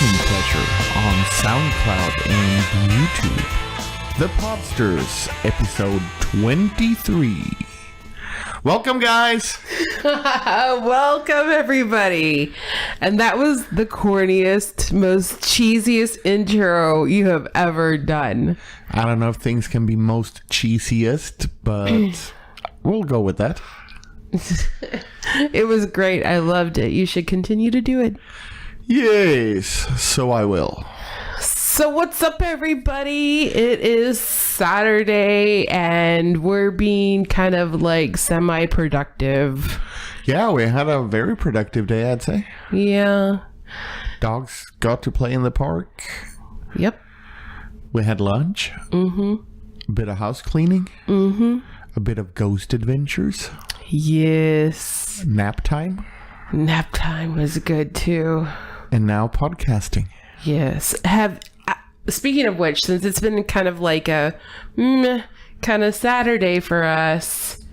listening pleasure on SoundCloud and YouTube. The Podsters, episode 23. Welcome, guys. Welcome, everybody. And that was the corniest, most cheesiest intro you have ever done. I don't know if things can be most cheesiest, but we'll go with that. It was great. I loved it. You should continue to do it. Yes, so I will. So what's up, everybody? It is Saturday and we're being kind of like semi-productive. Yeah, we had a very productive day, I'd say. Yeah. Dogs got to play in the park. Yep. We had lunch. Mm-hmm. A bit of house cleaning. Mm-hmm. A bit of ghost adventures. Yes. Nap time. Nap time was good too. And now podcasting. Yes. Speaking of which, since it's been kind of like a kind of Saturday for us,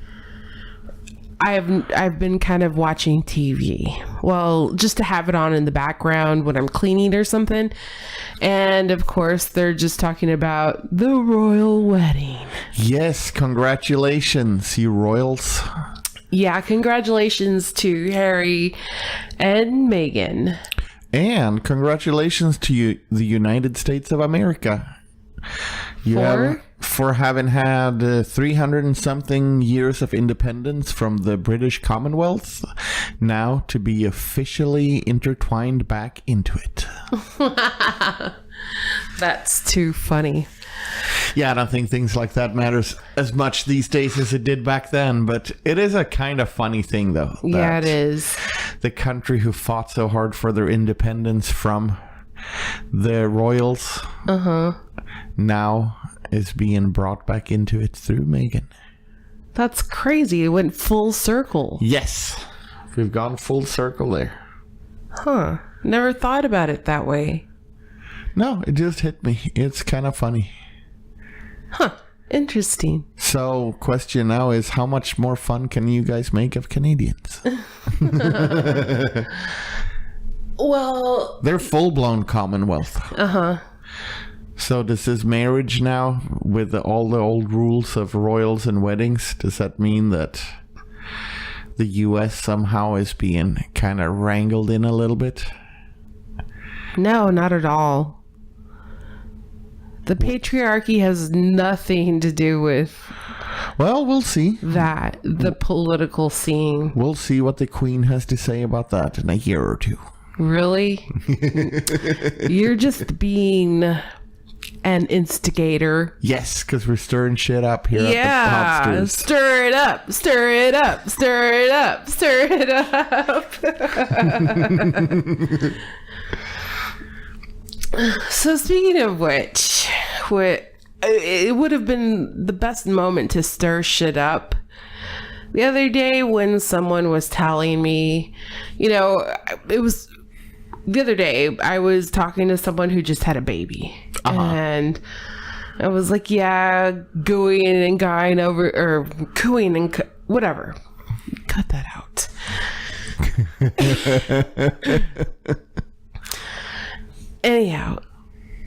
I've been kind of watching TV. Well, just to have it on in the background when I'm cleaning or something. And of course, they're just talking about the royal wedding. Yes, congratulations, you royals. Yeah, congratulations to Harry and Meghan. And congratulations to you, the United States of America. For having had 300 and something years of independence from the British Commonwealth, now to be officially intertwined back into it. That's too funny. Yeah, I don't think things like that matters as much these days as it did back then, but it is a kind of funny thing, though. Yeah, it is. The country who fought so hard for their independence from the royals now is being brought back into it through Meghan. That's crazy. It went full circle. Yes. We've gone full circle there. Huh. Never thought about it that way. No, it just hit me. It's kind of funny. Huh. Interesting. So, question now is, how much more fun can you guys make of Canadians? Well, they're full-blown Commonwealth. Uh-huh. So does this marriage now, with all the old rules of royals and weddings, does that mean that the U.S. somehow is being kind of wrangled in a little bit? No, not at all. The patriarchy has nothing to do with... Well, we'll see. The political scene. We'll see what the Queen has to say about that in a year or two. Really? You're just being an instigator. Yes, because we're stirring shit up here at the Podsters. Stir it up, stir it up, stir it up, stir it up. So speaking of which, it would have been the best moment to stir shit up. The other day when someone was telling me, the other day I was talking to someone who just had a baby. And I was like, yeah, gooing and guying over, or cooing and whatever. Cut that out. Anyhow,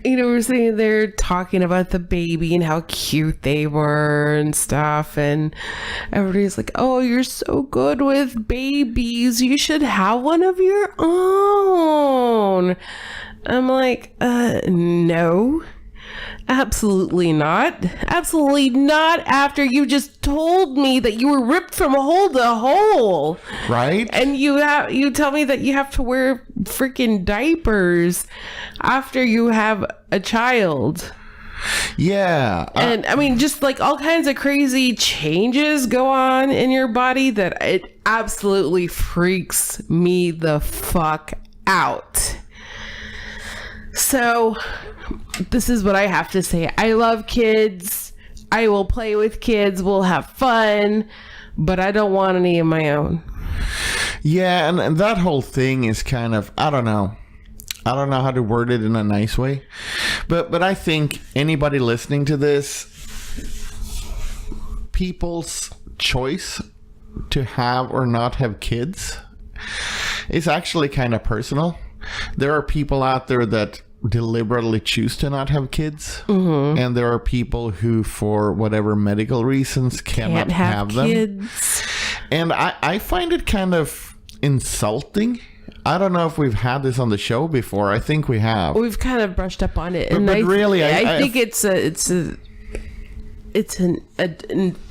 we're sitting there talking about the baby and how cute they were and stuff, and everybody's like, oh, you're so good with babies, you should have one of your own. I'm like, no, absolutely not. Absolutely not, after you just told me that you were ripped from hole to hole. Right? And you tell me that you have to wear freaking diapers after you have a child. Yeah. And I mean, just like all kinds of crazy changes go on in your body that it absolutely freaks me the fuck out. So this is what I have to say. I love kids. I will play with kids. We'll have fun, but I don't want any of my own. Yeah, and that whole thing is kind of, I don't know how to word it in a nice way, but I think anybody listening to this, people's choice to have or not have kids is actually kind of personal. there are people out there that deliberately choose to not have kids, and there are people who, for whatever medical reasons, cannot have them. Kids. And I find it kind of insulting. I don't know if we've had this on the show before. I think we have. We've kind of brushed up on it, but really, I think it's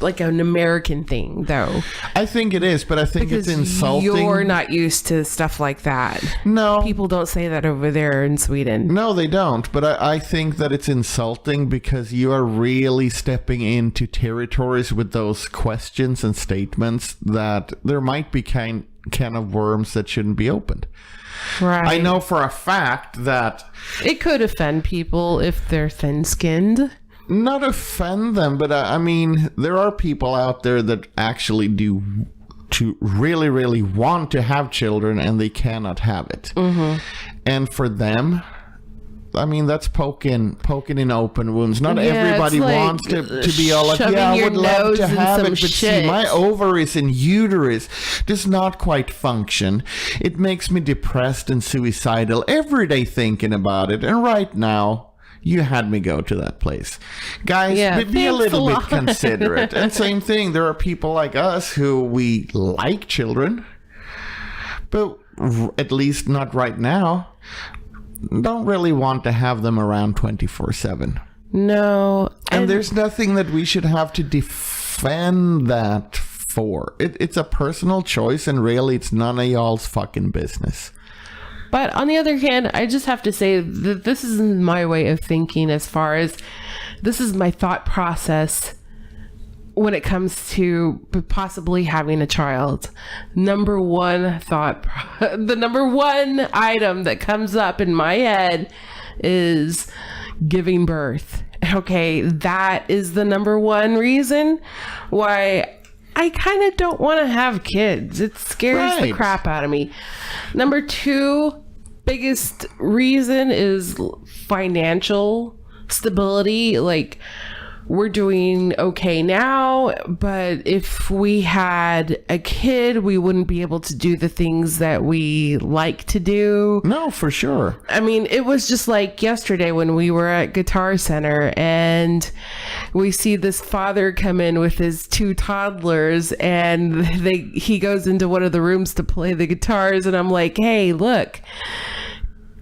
like an American thing, though. I think it is, but I think because it's insulting. You're not used to stuff like that. No. People don't say that over there in Sweden. No, they don't. But I think that it's insulting because you are really stepping into territories with those questions and statements that there might be kind of worms that shouldn't be opened. Right. I know for a fact that it could offend people if they're thin-skinned. Not offend them, but I mean, there are people out there that actually do to really, really want to have children and they cannot have it. And for them, I mean, that's poking in open wounds. Not everybody like wants to be all like, yeah, I would love to have it, but see, my ovaries and uterus does not quite function. It makes me depressed and suicidal every day thinking about it. And right now, you had me go to that place. Guys, be a little bit considerate. And same thing, there are people like us who we like children, but at least not right now, don't really want to have them around 24/7. No. And there's nothing that we should have to defend that for. It's a personal choice, and really it's none of y'all's fucking business. But on the other hand, I just have to say that this is my way of thinking, as far as this is my thought process when it comes to possibly having a child. The number one item that comes up in my head is giving birth. Okay, that is the number one reason why I kind of don't want to have kids. It scares the crap out of me. Number two biggest reason is financial stability. Like, we're doing okay now, but if we had a kid, we wouldn't be able to do the things that we like to do. No, for sure. I mean, it was just like yesterday when we were at Guitar Center and we see this father come in with his two toddlers, and he goes into one of the rooms to play the guitars, and I'm like, hey, look,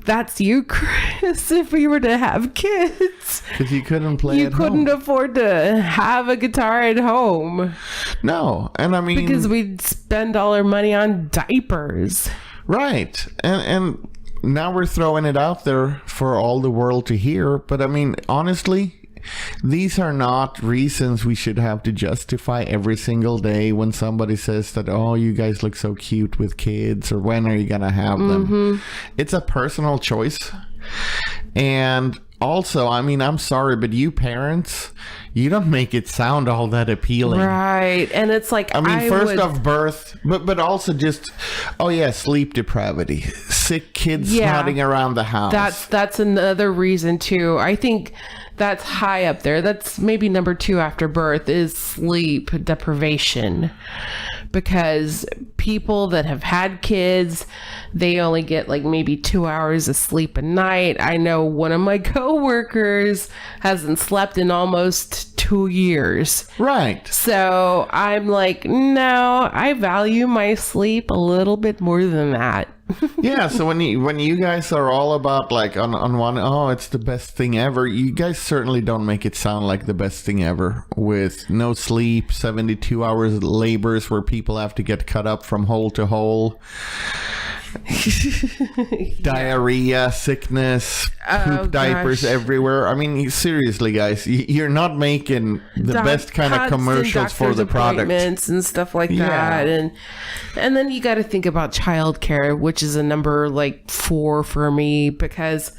that's you, Chris, if we were to have kids. Because you couldn't play at home. You couldn't afford to have a guitar at home. No, and I mean, because we'd spend all our money on diapers. Right. And now we're throwing it out there for all the world to hear. But I mean, honestly, these are not reasons we should have to justify every single day when somebody says that, oh, you guys look so cute with kids, or when are you going to have them? It's a personal choice. And also, I mean, I'm sorry, but you parents, you don't make it sound all that appealing. Right. And it's like, I mean, first off, birth, but also just, oh yeah, sleep depravity, sick kids snotting around the house. That's another reason too. I think that's high up there. That's maybe number two after birth is sleep deprivation. Because people that have had kids, they only get like maybe 2 hours of sleep a night. I know one of my coworkers hasn't slept in almost 2 years. Right. So I'm like, no, I value my sleep a little bit more than that. Yeah, so when you guys are all about like on one, oh, it's the best thing ever, you guys certainly don't make it sound like the best thing ever, with no sleep, 72 hours labors where people have to get cut up from hole to hole. Diarrhea, sickness, poop diapers everywhere. I mean, seriously, guys, you're not making the best kind of commercials for the product and stuff like that. And then you got to think about childcare, which is a number like 4 for me, because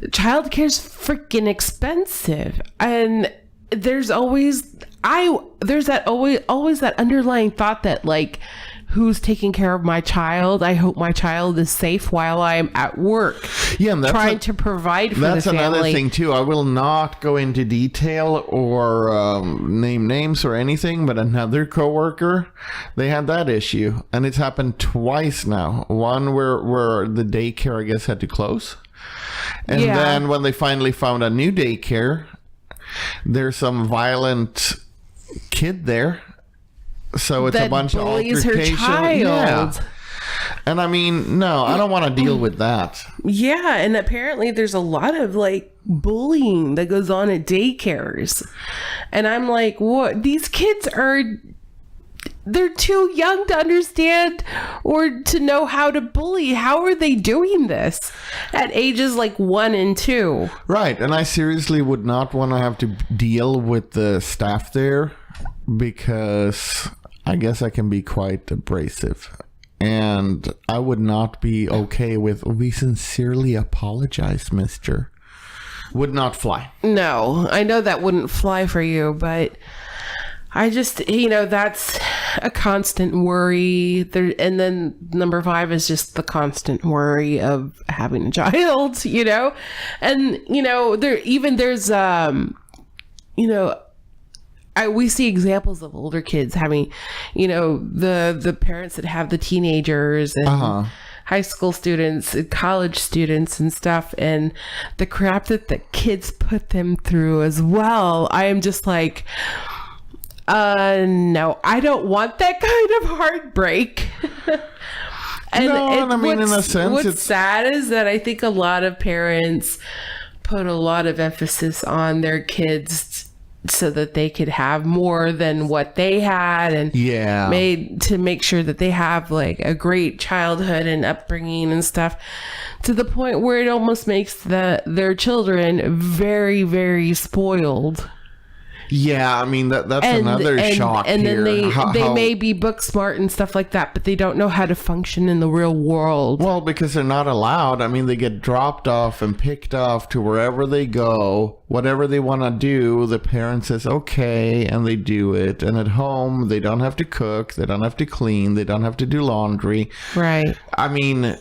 childcare is freaking expensive. And there's always that underlying thought that like who's taking care of my child? I hope my child is safe while I'm at work. Yeah, and trying to provide for the family. That's another thing too. I will not go into detail or name names or anything, but another coworker, they had that issue, and it's happened twice now. One where the daycare, I guess, had to close, and then when they finally found a new daycare, there's some violent kid there, so it's a bunch of altercation. Her child. Yeah. And I mean, no, I don't want to deal with that. Yeah, and apparently there's a lot of like bullying that goes on at daycares. And I'm like, what? These kids they're too young to understand or to know how to bully. How are they doing this at ages like 1 and 2? Right, and I seriously would not want to have to deal with the staff there, because I guess I can be quite abrasive. And I would not be okay with, we sincerely apologize, mister. Would not fly. No, I know that wouldn't fly for you, but I just, that's a constant worry there. And then number 5 is just the constant worry of having a child, and, there's, we see examples of older kids having, the parents that have the teenagers and high school students and college students and stuff, and the crap that the kids put them through as well. I am just like, no, I don't want that kind of heartbreak. In a sense, what's sad is that I think a lot of parents put a lot of emphasis on their kids so that they could have more than what they had, and made to make sure that they have like a great childhood and upbringing and stuff, to the point where it almost makes their children very, very spoiled. Yeah, I mean, that's another shock and here. then they may be book smart and stuff like that, but they don't know how to function in the real world. Well, because they're not allowed. I mean, they get dropped off and picked off to wherever they go. Whatever they want to do, the parent says, okay, and they do it. And at home, they don't have to cook. They don't have to clean. They don't have to do laundry. Right. I mean,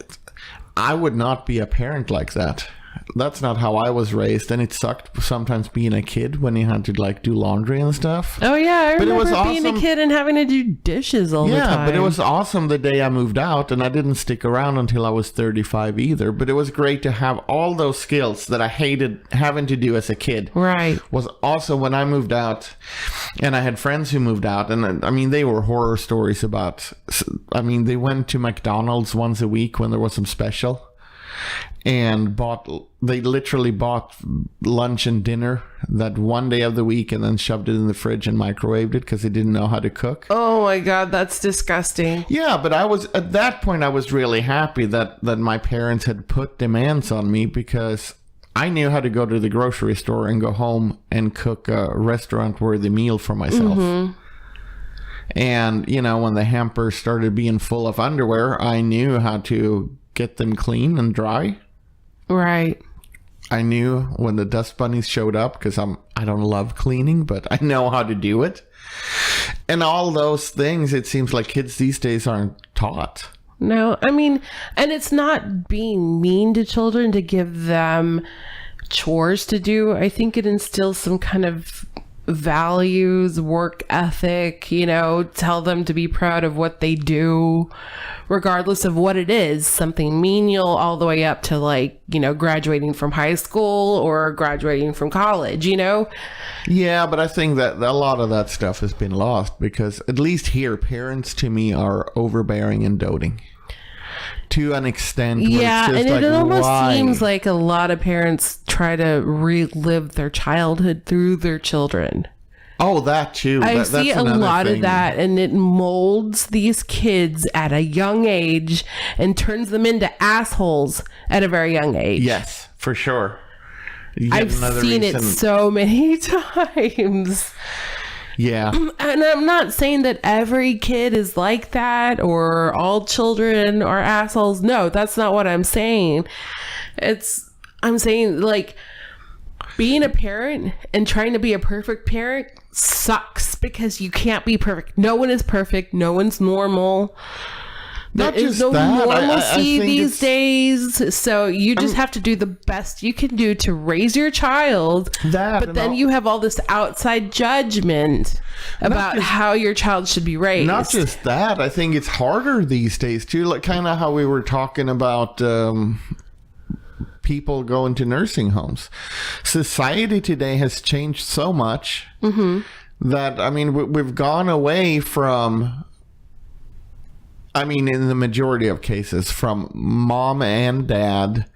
I would not be a parent like that. That's not how I was raised, and it sucked sometimes being a kid when you had to like do laundry and stuff. Oh yeah, I remember being a kid and having to do dishes all the time. Yeah, but it was awesome the day I moved out, and I didn't stick around until I was 35 either. But it was great to have all those skills that I hated having to do as a kid. Right. Was awesome when I moved out, and I had friends who moved out, and I mean, they were horror stories about, I mean, they went to McDonald's once a week when there was some special, and they literally bought lunch and dinner that one day of the week, and then shoved it in the fridge and microwaved it because they didn't know how to cook. Oh my God, that's disgusting. Yeah, but at that point I was really happy that my parents had put demands on me, because I knew how to go to the grocery store and go home and cook a restaurant-worthy meal for myself. Mm-hmm. And, when the hamper started being full of underwear, I knew how to get them clean and dry. Right. I knew when the dust bunnies showed up, because I don't love cleaning, but I know how to do it. And all those things, it seems like kids these days aren't taught. No, I mean, and it's not being mean to children to give them chores to do. I think it instills some kind of values, work ethic, tell them to be proud of what they do, regardless of what it is, something menial all the way up to graduating from high school or graduating from college, Yeah, but I think that a lot of that stuff has been lost, because at least here, parents to me are overbearing and doting. To an extent. Yeah, and it almost seems like a lot of parents try to relive their childhood through their children. Oh, that too. I see a lot of that, and it molds these kids at a young age and turns them into assholes at a very young age. Yes, for sure. I've seen it so many times. Yeah. And I'm not saying that every kid is like that or all children are assholes. No, that's not what I'm saying. I'm saying being a parent and trying to be a perfect parent sucks, because you can't be perfect. No one is perfect. No one's normal. There is no normalcy these days. So you just have to do the best you can do to raise your child. But then you have all this outside judgment about how your child should be raised. Not just that. I think it's harder these days too. Like kind of how we were talking about people going to nursing homes. Society today has changed so much that, I mean, we've gone away from... I mean, in the majority of cases, from mom and dad,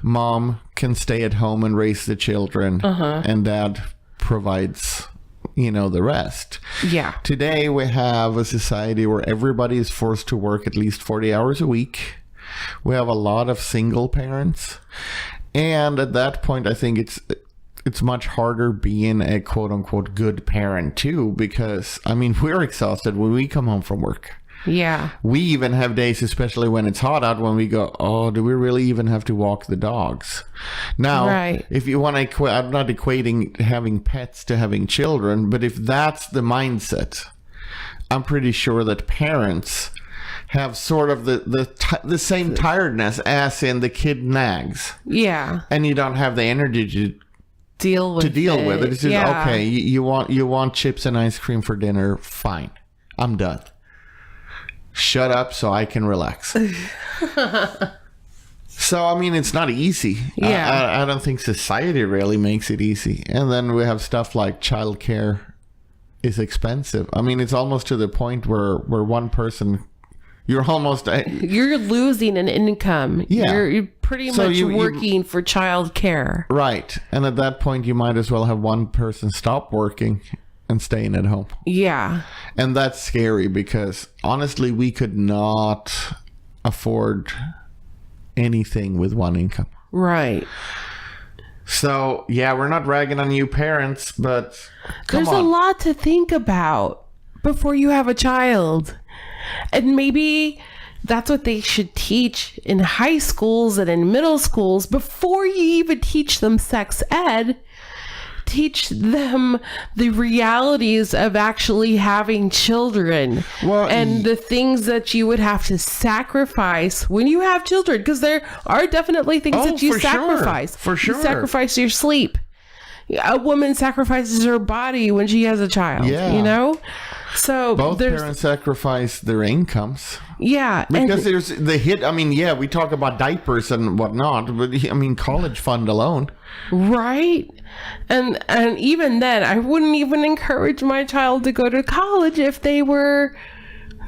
mom can stay at home and raise the children, and dad provides, the rest. Yeah. Today, we have a society where everybody is forced to work at least 40 hours a week. We have a lot of single parents. And at that point, I think it's much harder being a quote-unquote good parent, too, because, I mean, we're exhausted when we come home from work. Yeah. We even have days, especially when it's hot out, when we go, oh, do we really even have to walk the dogs? Now, if you want to, I'm not equating having pets to having children, but if that's the mindset, I'm pretty sure that parents have sort of the same tiredness as in the kid nags. Yeah. And you don't have the energy to deal with it. It's just, okay, you want chips and ice cream for dinner, fine. I'm done. Shut up so I can relax. So, I mean, it's not easy. Yeah. I don't think society really makes it easy. And then we have stuff like childcare is expensive. I mean, it's almost to the point where one person, you're losing an income. Yeah. You're pretty much working for childcare. Right. And at that point, you might as well have one person stop working and staying at home. Yeah. And that's scary because honestly, we could not afford anything with one income. Right. So, yeah, we're not ragging on you parents, but there's a lot to think about before you have a child. And maybe that's what they should teach in high schools and in middle schools before you even teach them sex ed. Teach them the realities of actually having children and the things that you would have to sacrifice when you have children, because there are definitely things that you sacrifice. For sure. You sacrifice your sleep. A woman sacrifices her body when she has a child, So both parents sacrifice their incomes. Yeah. Because there's the hit. I mean, yeah, we talk about diapers and whatnot, but I mean, college fund alone. Right. And even then, I wouldn't even encourage my child to go to college if they were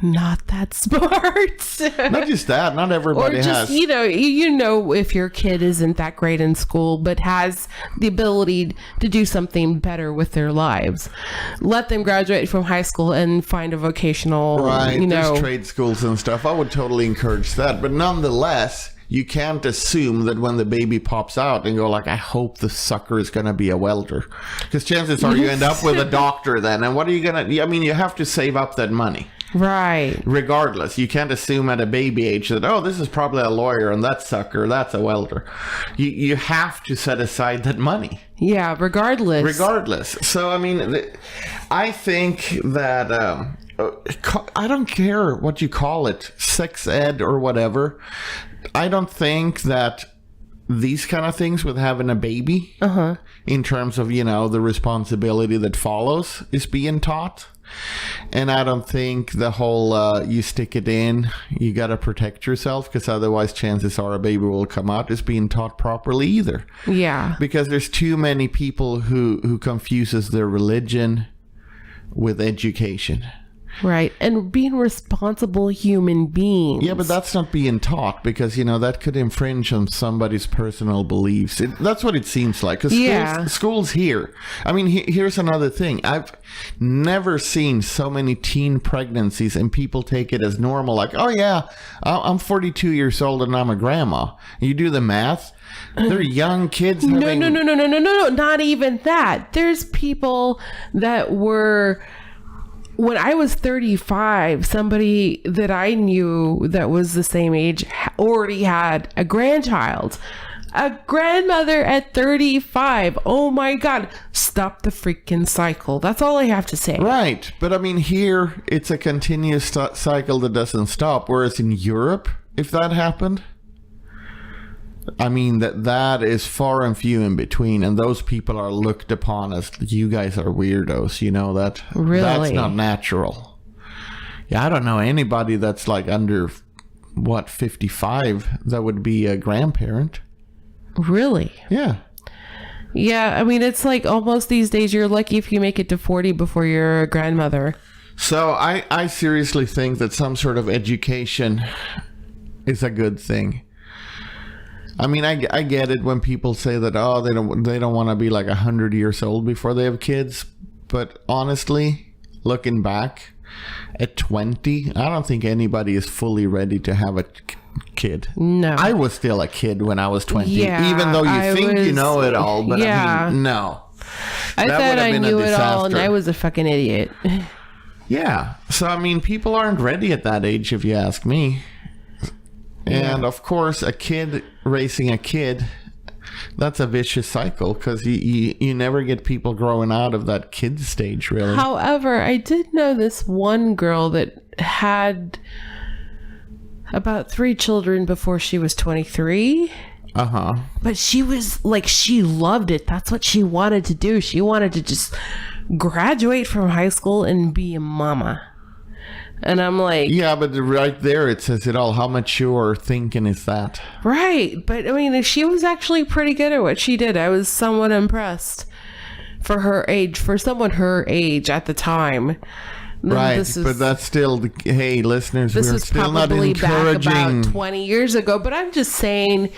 not that smart. Not just that, not everybody or just, has. If your kid isn't that great in school, but has the ability to do something better with their lives, let them graduate from high school and find a vocational, there's trade schools and stuff. I would totally encourage that. But nonetheless, you can't assume that when the baby pops out and go like, I hope the sucker is going to be a welder. Because chances are you end up with a doctor then. And what are you going to... I mean, you have to save up that money. Right. Regardless, you can't assume at a baby age that, oh, this is probably a lawyer and that sucker, that's a welder. You have to set aside that money. Yeah, regardless. So, I mean, I think that... I don't care what you call it, sex ed or whatever. I don't think that these kind of things with having a baby in terms of, the responsibility that follows is being taught. And I don't think the whole you stick it in, you got to protect yourself because otherwise chances are a baby will come out is being taught properly either. Yeah. Because there's too many people who confuses their religion with education. Right. And being responsible human beings. Yeah, but that's not being taught because, that could infringe on somebody's personal beliefs. That's what it seems like. Because schools here. I mean, here's another thing. I've never seen so many teen pregnancies and people take it as normal. Like, oh, yeah, I'm 42 years old and I'm a grandma. You do the math. They're young kids. No. Not even that. There's people that were... When I was 35, somebody that I knew that was the same age already had a grandchild. A grandmother at 35. Oh my God. Stop the freaking cycle. That's all I have to say. Right. But I mean, here, it's a continuous cycle that doesn't stop. Whereas in Europe, if that happened, I mean, that is far and few in between. And those people are looked upon as, you guys are weirdos. You know that? Really? That's not natural. Yeah, I don't know anybody that's like under, 55 that would be a grandparent. Really? Yeah. Yeah, I mean, it's like almost these days you're lucky if you make it to 40 before you're a grandmother. So I seriously think that some sort of education is a good thing. I mean, I get it when people say that, oh, they don't want to be like 100 years old before they have kids. But honestly, looking back at 20, I don't think anybody is fully ready to have a kid. No. I was still a kid when I was 20. Yeah, even though you think you know it all. But yeah. I mean, no. I That thought would have I been a knew it all and disaster. I was a fucking idiot. Yeah. So, I mean, people aren't ready at that age, if you ask me. And, of course, a kid raising a kid, that's a vicious cycle because you never get people growing out of that kid stage, really. However, I did know this one girl that had about 3 children before she was 23. Uh-huh. But she was like, she loved it. That's what she wanted to do. She wanted to just graduate from high school and be a mama. And I'm like, Yeah, but right there it says it all. How mature thinking is that? right. But I mean, she was actually pretty good at what she did. I was somewhat impressed for her age, for someone her age at the time. Right, This is- but that's still, hey, listeners, This we're is still not probably back encouraging. about 20 years ago, but I'm just saying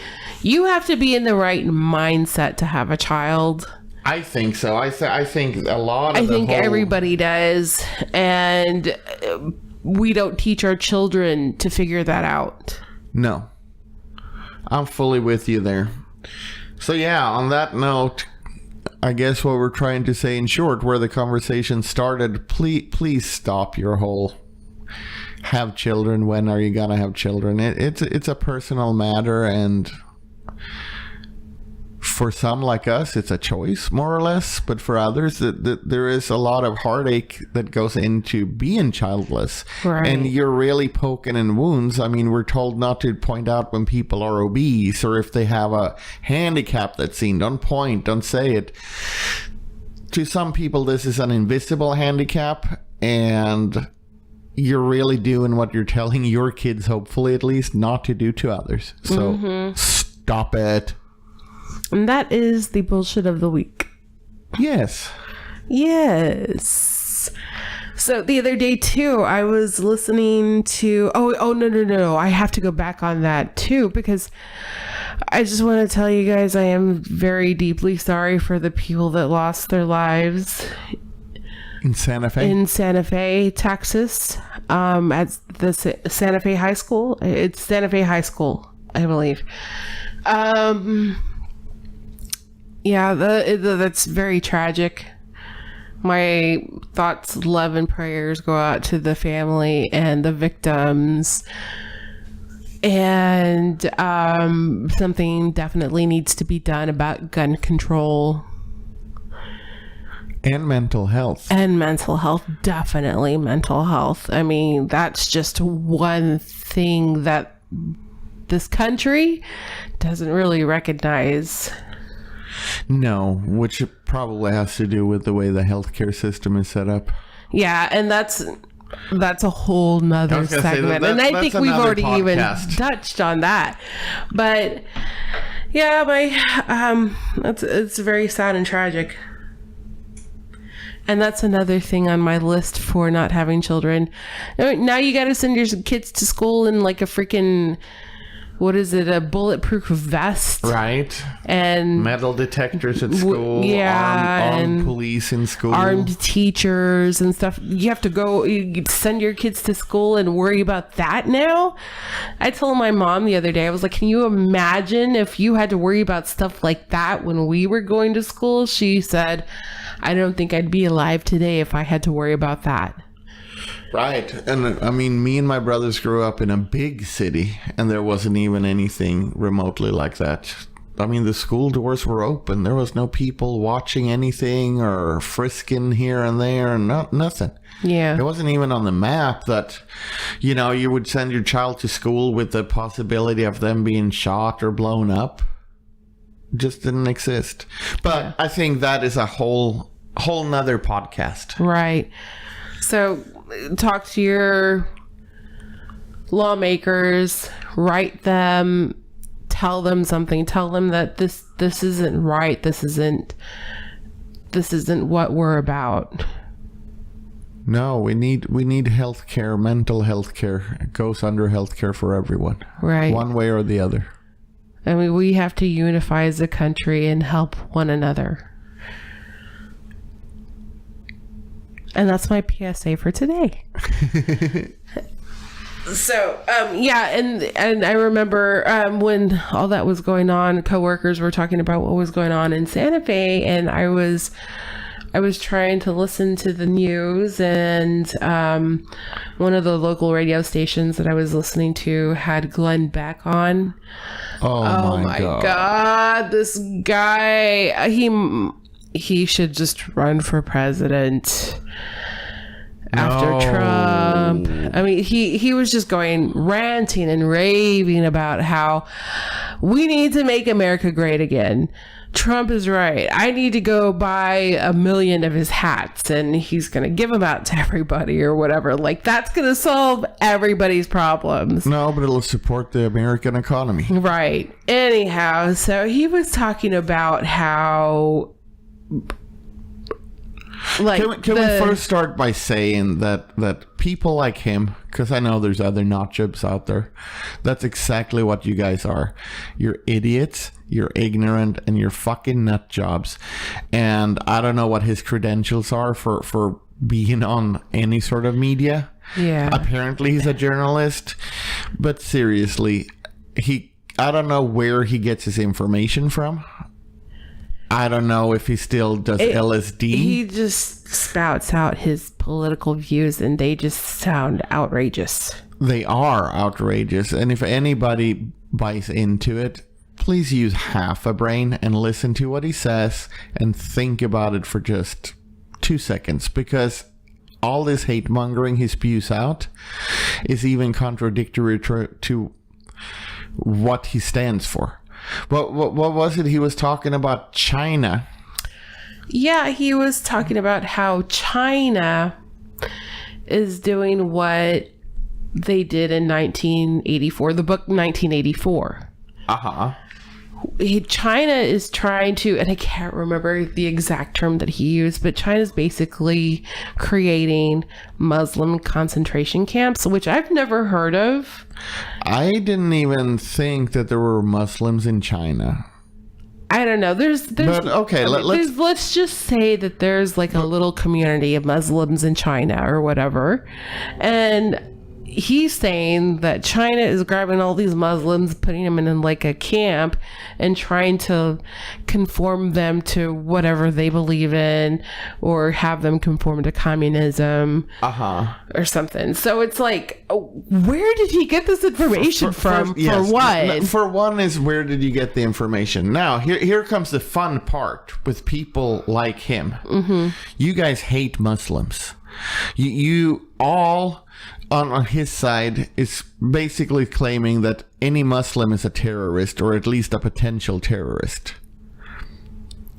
you have to be in the right mindset to have a child. I think so. I think a lot of I think the whole, everybody does, and we don't teach our children to figure that out. No. I'm fully with you there. So yeah, on that note, I guess what we're trying to say in short, where the conversation started, please stop your whole have children, when are you gonna have children? It's a personal matter, and for some like us, it's a choice, more or less. But for others, there is a lot of heartache that goes into being childless. Right. And you're really poking in wounds. I mean, we're told not to point out when people are obese or if they have a handicap that's seen. Don't point, don't say it. To some people, this is an invisible handicap, and you're really doing what you're telling your kids, hopefully at least, not to do to others. So stop it. And that is the bullshit of the week. Yes. Yes. So the other day too, I was listening to no. I have to go back on that too, because I just want to tell you guys I am very deeply sorry for the people that lost their lives In Santa Fe? in Santa Fe, Texas, at the Santa Fe High School. It's Santa Fe High School, I believe. Yeah, that's very tragic. My thoughts, love, and prayers go out to the family and the victims. And something definitely needs to be done about gun control. And mental health. And mental health, definitely mental health. I mean, that's just one thing that this country doesn't really recognize. No, which probably has to do with the way the healthcare system is set up. Yeah, and that's a whole nother segment. And I think we've already even touched on that. But yeah, it's very sad and tragic. And that's another thing on my list for not having children. Now you got to send your kids to school in like a freaking, what is it, a bulletproof vest? Right. And metal detectors at school. Yeah. Armed police in school. Armed teachers and stuff. You have to go send your kids to school and worry about that now? I told my mom the other day, I was like, can you imagine if you had to worry about stuff like that when we were going to school? She said, I don't think I'd be alive today if I had to worry about that. Right. And I mean, me and my brothers grew up in a big city, and there wasn't even anything remotely like that. I mean, the school doors were open. There was no people watching anything or frisking here and there, and nothing. Yeah. It wasn't even on the map that, you would send your child to school with the possibility of them being shot or blown up. Just didn't exist. But I think that is a whole nother podcast. Right. So talk to your lawmakers, write them, tell them something, tell them that this isn't right. This isn't what we're about. No, we need health care, mental health care. It goes under health care for everyone. Right. One way or the other. I mean, we have to unify as a country and help one another. And that's my PSA for today. So, and I remember when all that was going on, coworkers were talking about what was going on in Santa Fe, and I was trying to listen to the news, and one of the local radio stations that I was listening to had Glenn Beck on. Oh my God. This guy, he should just run for president after Trump. I mean, he was just going ranting and raving about how we need to make America great again. Trump is right. I need to go buy 1 million of his hats and he's going to give them out to everybody or whatever. Like, that's going to solve everybody's problems. No, but it'll support the American economy. Right. Anyhow, so he was talking about how... Like, can we first start by saying that people like him, because I know there's other nut jobs out there, that's exactly what you guys are. You're idiots, you're ignorant, and you're fucking nut jobs. And I don't know what his credentials are for being on any sort of media. Yeah. Apparently he's a journalist, but seriously, I don't know where he gets his information from. I don't know if he still does LSD. He just spouts out his political views and they just sound outrageous. They are outrageous. And if anybody buys into it, please use half a brain and listen to what he says and think about it for just 2 seconds. Because all this hate mongering he spews out is even contradictory to what he stands for. What was it? He was talking about China. Yeah, he was talking about how China is doing what they did in 1984, the book 1984. Uh-huh. China is trying to, and I can't remember the exact term that he used, but China's basically creating Muslim concentration camps, which I've never heard of. I didn't even think that there were Muslims in China. I don't know. But okay, let's just say that there's like a little community of Muslims in China or whatever, and he's saying that China is grabbing all these Muslims, putting them in like a camp and trying to conform them to whatever they believe in or have them conform to communism or something. So it's like, where did he get this information from? Yes. For what? For one is, where did you get the information? Now, here comes the fun part with people like him. Mm-hmm. You guys hate Muslims. You all... on his side is basically claiming that any Muslim is a terrorist or at least a potential terrorist.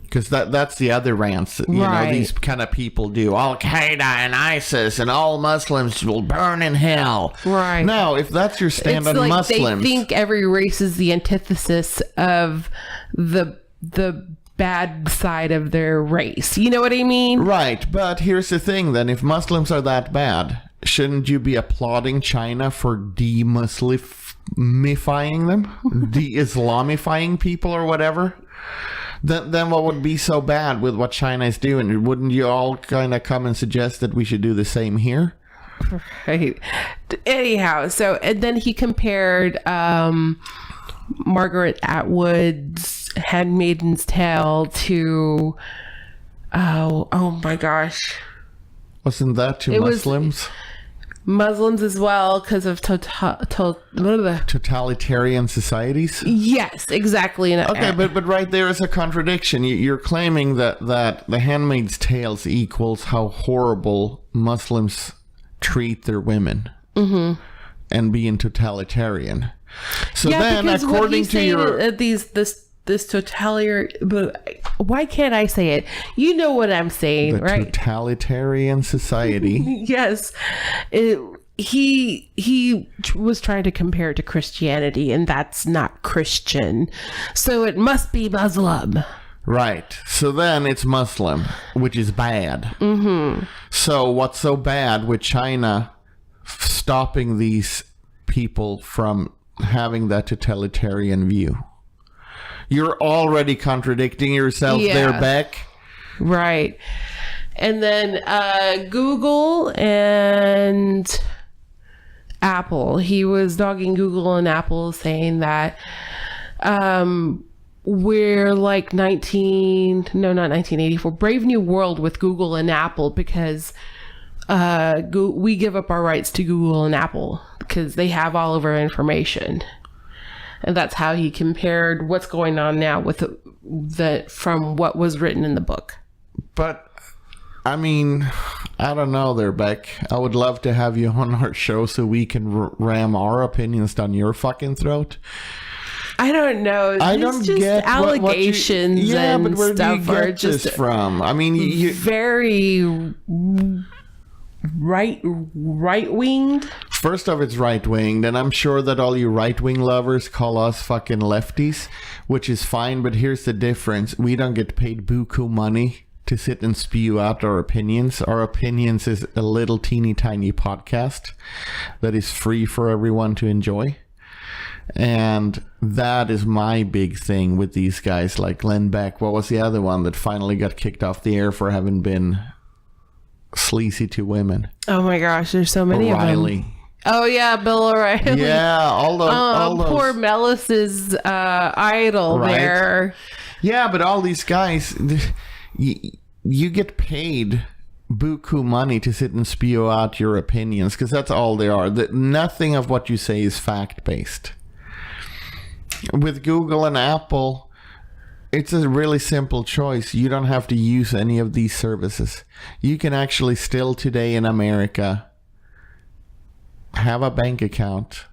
Because that's the other rants that, these kind of people do. Al-Qaeda and ISIS and all Muslims will burn in hell. Right. Now, if that's your stand on like Muslims... they think every race is the antithesis of the bad side of their race. You know what I mean? Right. But here's the thing then. If Muslims are that bad... shouldn't you be applauding China for de-Muslimifying them? De-Islamifying people or whatever? Then what would be so bad with what China is doing? Wouldn't you all kind of come and suggest that we should do the same here? Right. Anyhow, so and then he compared Margaret Atwood's Handmaid's Tale to... Oh my gosh. Wasn't that to Muslims? Muslims as well because of totalitarian societies. Yes, exactly. Okay, but right there is a contradiction. You're claiming that The Handmaid's Tales equals how horrible Muslims treat their women and being totalitarian. So then, according to your this totalitarian, but why can't I say it? You know what I'm saying, right? Totalitarian society. Yes. He was trying to compare it to Christianity, and that's not Christian. So it must be Muslim. Right. So then it's Muslim, which is bad. So what's so bad with China stopping these people from having that totalitarian view? You're already contradicting yourself there, Beck. Right. And then Google and Apple. He was dogging Google and Apple, saying that we're like not 1984, Brave New World with Google and Apple, because we give up our rights to Google and Apple because they have all of our information. And that's how he compared what's going on now with from what was written in the book. But, I mean, I don't know there, Beck. I would love to have you on our show so we can ram our opinions down your fucking throat. I don't know. I don't just get allegations what you, yeah, and but where stuff do you are get just this from? I mean, you very right-winged. First off, it's right-winged, and I'm sure that all you right-wing lovers call us fucking lefties, which is fine, but here's the difference. We don't get paid buku money to sit and spew out our opinions. Our opinions is a little teeny tiny podcast that is free for everyone to enjoy. And that is my big thing with these guys like Glenn Beck. What was the other one that finally got kicked off the air for having been sleazy to women? Oh my gosh, there's so many O'Reilly. of them. Oh yeah, Bill O'Reilly. Yeah, all those. Poor Melis's idol there. Yeah, but all these guys, you get paid buku money to sit and spew out your opinions because that's all they are. Nothing of what you say is fact-based. With Google and Apple, it's a really simple choice. You don't have to use any of these services. You can actually still today in America have a bank account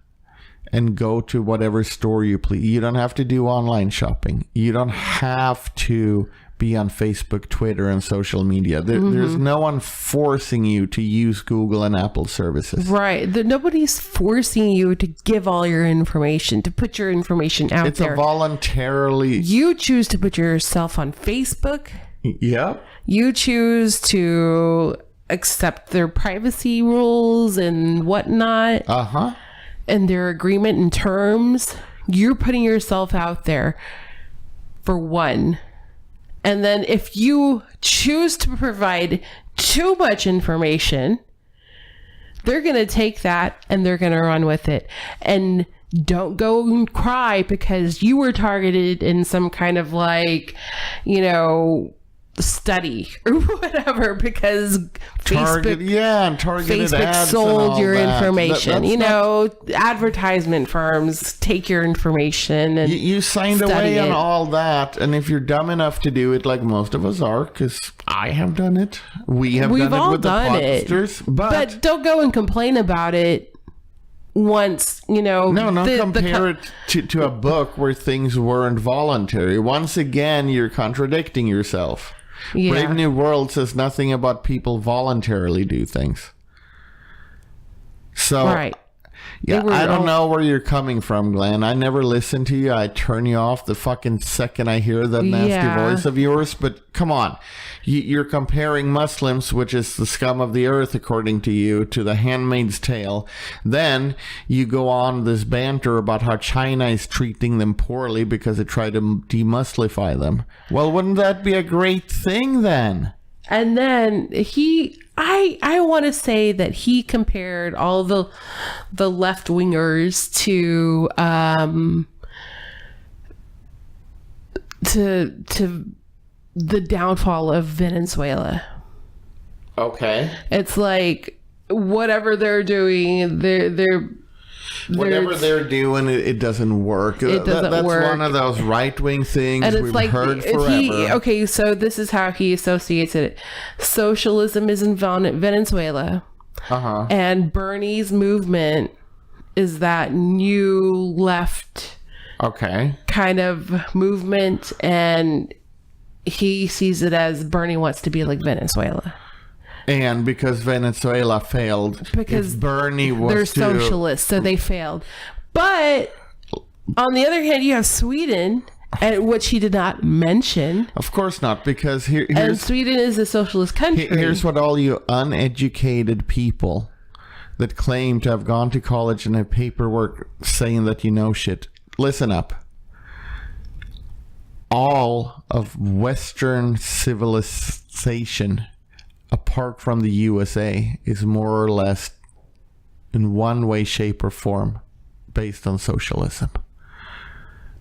and go to whatever store you please. You don't have to do online shopping. You don't have to be on Facebook, Twitter, and social media. There's no one forcing you to use Google and Apple services. Right. Nobody's forcing you to give all your information, to put your information out there. It's a voluntarily... You choose to put yourself on Facebook. Yeah. You choose to accept their privacy rules and whatnot. And their agreement and terms. You're putting yourself out there for one. And then if you choose to provide too much information, they're going to take that and they're going to run with it. And don't go and cry because you were targeted in some kind of study or whatever because targeted Facebook ads sold your information. That's advertisement firms take your information and you signed away on all that. And if you're dumb enough to do it, like most of us are, because I have done it, we've done it with the podsters, but don't go and complain about it once compare it to a book where things weren't voluntary. Once again, you're contradicting yourself. Yeah. Brave New World says nothing about people voluntarily do things. So, right. Yeah, I don't know where you're coming from, Glenn. I never listen to you. I turn you off the fucking second I hear that nasty voice of yours. But come on. You're comparing Muslims, which is the scum of the earth, according to you, to The Handmaid's Tale. Then you go on this banter about how China is treating them poorly because it tried to demuslify them. Well, wouldn't that be a great thing then? And then I want to say that he compared all the left wingers to the downfall of Venezuela. Okay. It's like whatever they're doing, whatever they're doing, it doesn't work. It doesn't that's work. One of those right-wing things and it's we've like heard forever. Okay, so this is how he associates it. Socialism is in Venezuela. And Bernie's movement is that new left kind of movement, and he sees it as Bernie wants to be like Venezuela. And because Venezuela failed, because if Bernie was they're socialists, so they failed. But on the other hand, you have Sweden, which he did not mention. Of course not, because and Sweden is a socialist country. Here's what all you uneducated people that claim to have gone to college and have paperwork saying that you know shit, listen up. All of Western civilization, apart from the USA, is more or less in one way, shape, or form based on socialism.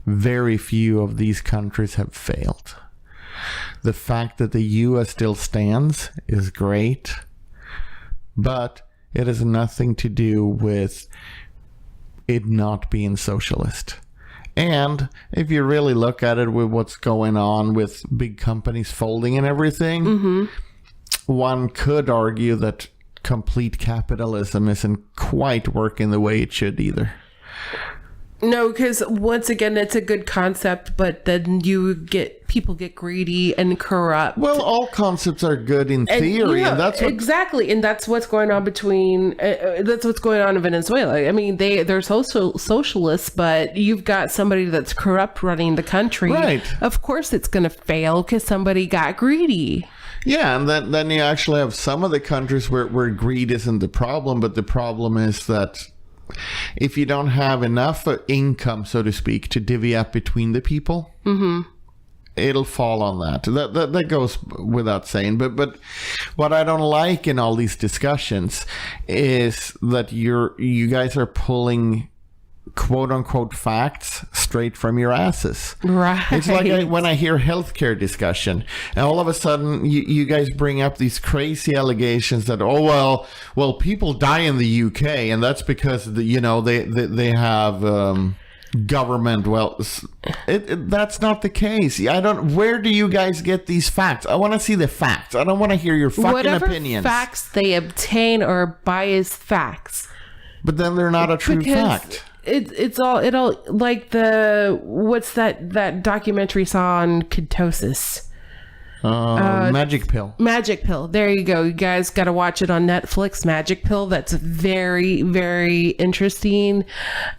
Very few of these countries have failed. The fact that the US still stands is great, but it has nothing to do with it not being socialist. And if you really look at it with what's going on with big companies folding and everything, one could argue that complete capitalism isn't quite working the way it should either. No, because once again, it's a good concept, but then people get greedy and corrupt. Well, all concepts are good in theory, and that's what... exactly, and that's what's going on that's what's going on in Venezuela. I mean, they're socialists, but you've got somebody that's corrupt running the country. Right. Of course, it's going to fail because somebody got greedy. Yeah, and then you actually have some of the countries where greed isn't the problem, but the problem is that if you don't have enough income, so to speak, to divvy up between the people, it'll fall on that. That goes without saying. But what I don't like in all these discussions is that you guys are pulling quote unquote facts straight from your asses. Right. It's like when I hear healthcare discussion, and all of a sudden you guys bring up these crazy allegations that well people die in the UK, and that's because they have government. Well, that's not the case. Where do you guys get these facts? I want to see the facts. I don't want to hear your fucking opinions. Facts they obtain are biased facts. But then they're not a true fact. It's all like what's that documentary saw on ketosis? Magic Pill. Magic Pill. There you go. You guys got to watch it on Netflix. Magic Pill. That's very, very interesting,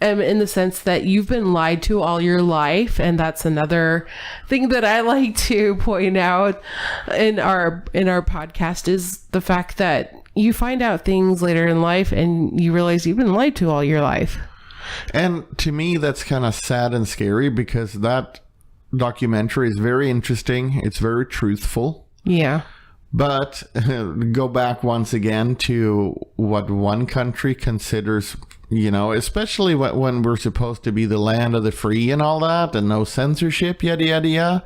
in the sense that you've been lied to all your life, and that's another thing that I like to point out in our podcast is the fact that you find out things later in life, and you realize you've been lied to all your life. And to me, that's kind of sad and scary because that documentary is very interesting. It's very truthful. Yeah. But go back once again to what one country considers, especially when we're supposed to be the land of the free and all that, and no censorship, yada, yada, yada.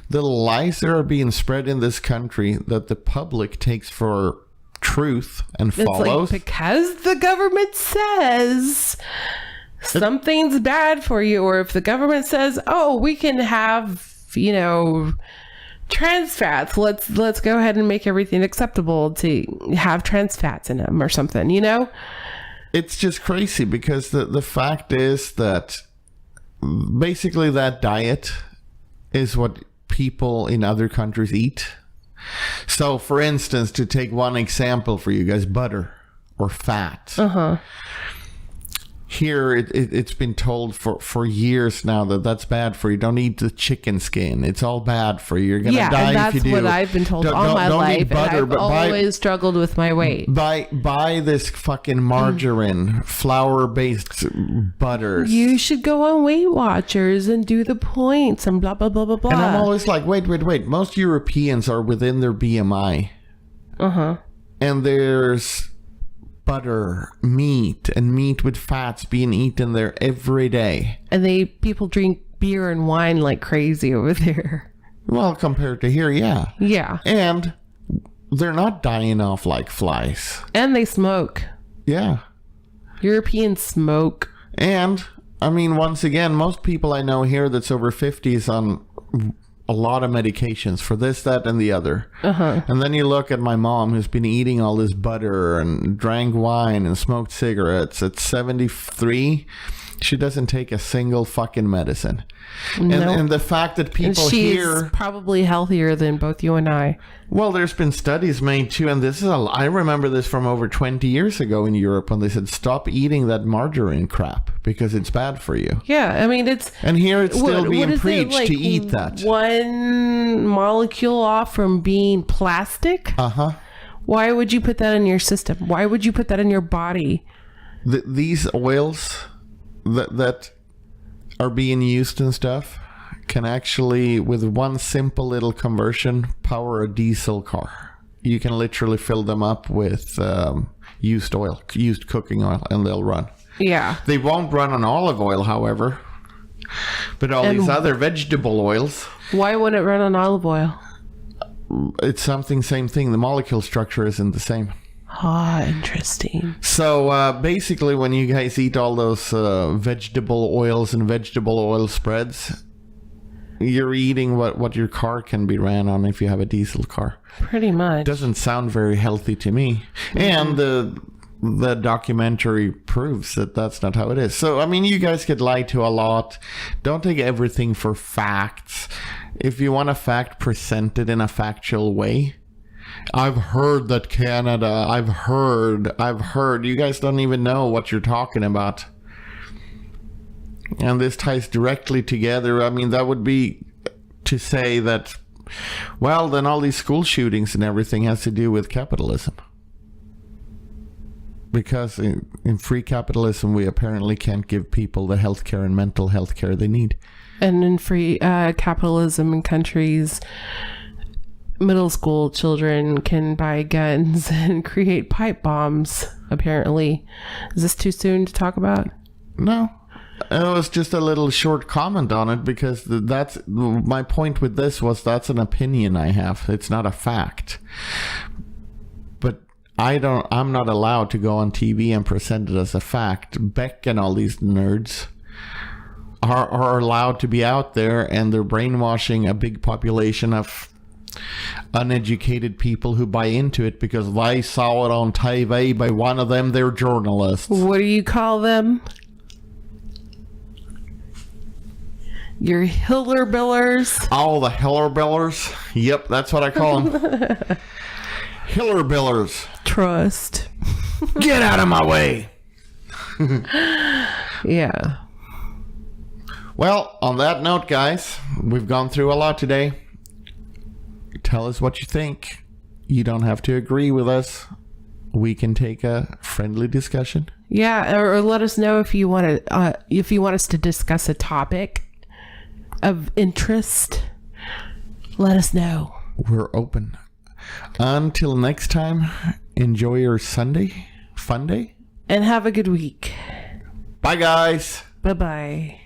The lies that are being spread in this country that the public takes for truth and follows. Like, because the government says something's bad for you, or if the government says, we can have trans fats, let's go ahead and make everything acceptable to have trans fats in them or something, it's just crazy because the fact is that basically that diet is what people in other countries eat. So, for instance, to take one example for you guys, butter or fat. Here, it's been told for years now that that's bad for you. Don't eat the chicken skin. It's all bad for you. You're going to die if you do. That's what I've been told all my life. Butter, and I've always struggled with my weight. Buy this fucking margarine, flour-based butters. You should go on Weight Watchers and do the points and blah, blah, blah, blah, blah. And I'm always like, wait. Most Europeans are within their BMI. And there's butter, meat, and meat with fats being eaten there every day. And people drink beer and wine like crazy over there. Well, compared to here, yeah. Yeah. And they're not dying off like flies. And they smoke. Yeah. Europeans smoke. And, I mean, once again, most people I know here that's over 50 is on a lot of medications for this, that, and the other. And then you look at my mom, who's been eating all this butter and drank wine and smoked cigarettes. At 73, she doesn't take a single fucking medicine. And the fact that people here... She's probably healthier than both you and I. Well, there's been studies made too, and this is I remember this from over 20 years ago in Europe when they said stop eating that margarine crap because it's bad for you. Yeah, I mean and here it's still being preached to eat that. One molecule off from being plastic. Why would you put that in your system? Why would you put that in your body? These oils that are being used and stuff can actually, with one simple little conversion, power a diesel car. You can literally fill them up with used cooking oil, and they'll run. Yeah. They won't run on olive oil, however. But these other vegetable oils... Why wouldn't it run on olive oil? It's same thing. The molecule structure isn't the same. Interesting. So basically, when you guys eat all those vegetable oils and vegetable oil spreads, you're eating what your car can be ran on if you have a diesel car. Pretty much. Doesn't sound very healthy to me. And the documentary proves that that's not how it is. So, I mean, you guys get lied to a lot. Don't take everything for facts. If you want a fact, present it in a factual way. I've heard that Canada, I've heard. You guys don't even know what you're talking about. And this ties directly together. I mean, that would be to say that, well, then all these school shootings and everything has to do with capitalism. Because in free capitalism, we apparently can't give people the healthcare and mental health care they need. And in free capitalism in countries, middle school children can buy guns and create pipe bombs, apparently. Is this too soon to talk about? No. It was just a little short comment on it because that's my point with this was that's an opinion I have. It's not a fact. But I'm not allowed to go on TV and present it as a fact. Beck and all these nerds are allowed to be out there, and they're brainwashing a big population of uneducated people who buy into it because they saw it on TV by one of them. They're journalists. What do you call them? Your Hillerbillers? Oh, the Hillerbillers? Yep, that's what I call them. Hillerbillers. Trust. Get out of my way. Yeah. Well, on that note, guys, we've gone through a lot today. Tell us what you think. You don't have to agree with us. We can take a friendly discussion. Yeah, or let us know if you want us to discuss a topic of interest. Let us know. We're open. Until next time, enjoy your Sunday, fun day, and have a good week. Bye, guys. Bye-bye.